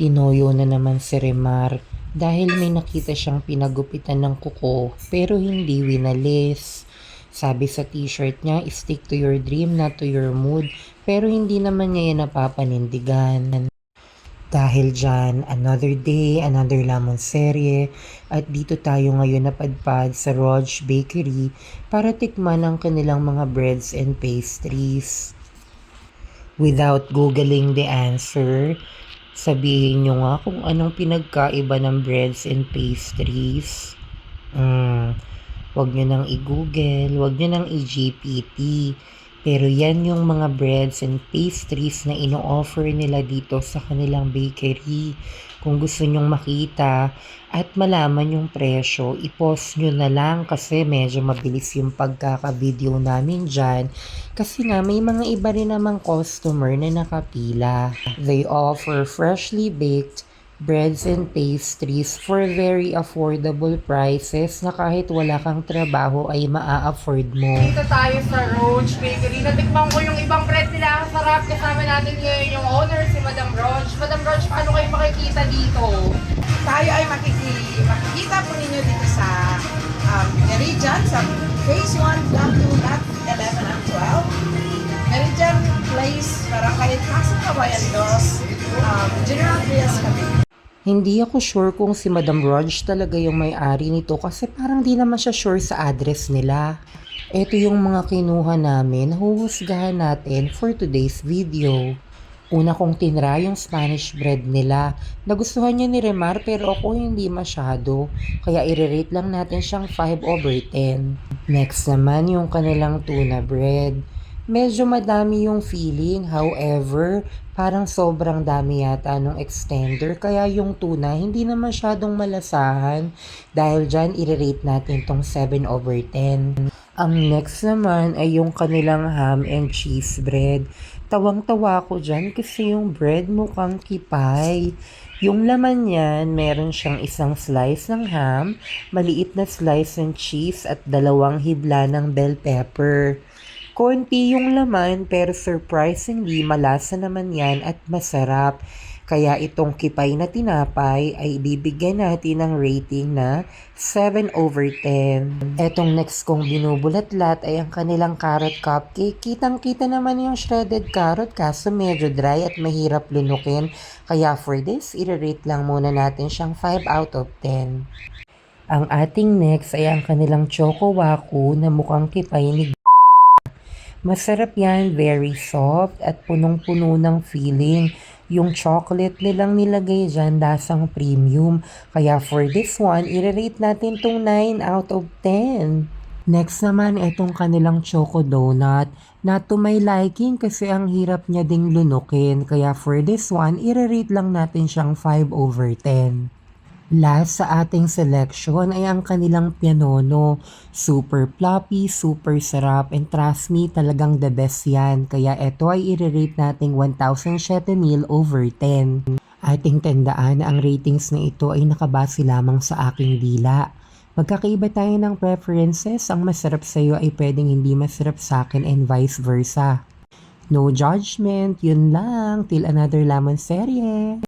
Tinoyo na naman si Remar dahil may nakita siyang pinagupitan ng kuko pero hindi winalis. Sabi sa t-shirt niya, stick to your dream, not to your mood. Pero hindi naman niya yan napapanindigan. Dahil dyan, another day, another lamang serye. At dito tayo ngayon napadpad sa Roj Bakery para tikman ang kanilang mga breads and pastries. Without googling the answer, sabihin nyo nga kung anong pinagkaiba ng breads and pastries. Wag nyo nang i-google, wag nyo nang i-GPT. Pero yan yung mga breads and pastries na ino-offer nila dito sa kanilang bakery. Kung gusto nyong makita at malaman yung presyo, i-pause nyo na lang kasi medyo mabilis yung pagkaka-video namin dyan. Kasi nga may mga iba rin namang customer na nakapila. They offer freshly baked breads and pastries for very affordable prices na kahit wala kang trabaho ay maa-afford mo. Dito tayo sa Roach Bakery. Natikman ko yung ibang bread nila. Ang sarap. Kasama natin ngayon yung owner, si Madam Roach. Madam Roach, paano kayo makikita dito? Tayo ay makikita po ninyo dito sa Meridian, sa Phase 1, Block 2, Lot 11 and 12. Meridian Place, Barangay Casa Kabayan 2, General Trias Cavite. Hindi ako sure kung si Madam Raj talaga yung may-ari nito kasi parang di naman siya sure sa address nila. Ito yung mga kinuha namin, huhusgahan natin for today's video. Una kong tinra yung Spanish bread nila. Nagustuhan niya ni Remar pero ako hindi masyado. Kaya i-rate lang natin siyang 5/10. Next naman yung kanilang tuna bread. Medyo madami yung feeling, however, parang sobrang dami yata nung extender kaya yung tuna hindi na masyadong malasahan dahil dyan i-rate natin tong 7/10. Ang next naman ay yung kanilang ham and cheese bread. Tawang-tawa ko dyan kasi yung bread mukhang kipay. Yung laman niyan, meron siyang isang slice ng ham, maliit na slice ng cheese at 2 hibla ng bell pepper. Konti yung laman pero surprisingly malasa naman yan at masarap. Kaya itong kipay na tinapay ay ibibigyan natin ng rating na 7/10. Etong next kong binubulat-lat ay ang kanilang carrot cupcake. Kitang-kita naman yung shredded carrot kaso medyo dry at mahirap lunukin. Kaya for this, i-rate lang muna natin siyang 5/10. Ang ating next ay ang kanilang choco waku na mukhang kipay ni Masarap yan, very soft at punong-puno ng feeling. Yung chocolate nilang nilagay dyan, lasang premium. Kaya for this one, i-rate natin tong 9/10. Next naman, itong kanilang choco donut. Not to my liking kasi ang hirap niya ding lunukin. Kaya for this one, i-rate lang natin siyang 5/10. Last sa ating selection ay ang kanilang pianono. Super floppy, super sarap, and trust me, talagang the best yan. Kaya ito ay i-rate nating 1,007 mil/10. Ating tandaan na ang ratings na ito ay nakabase lamang sa aking dila. Magkakaiba tayo ng preferences, ang masarap sa iyo ay pwedeng hindi masarap sa akin and vice versa. No judgment, yun lang, till another lamang serye.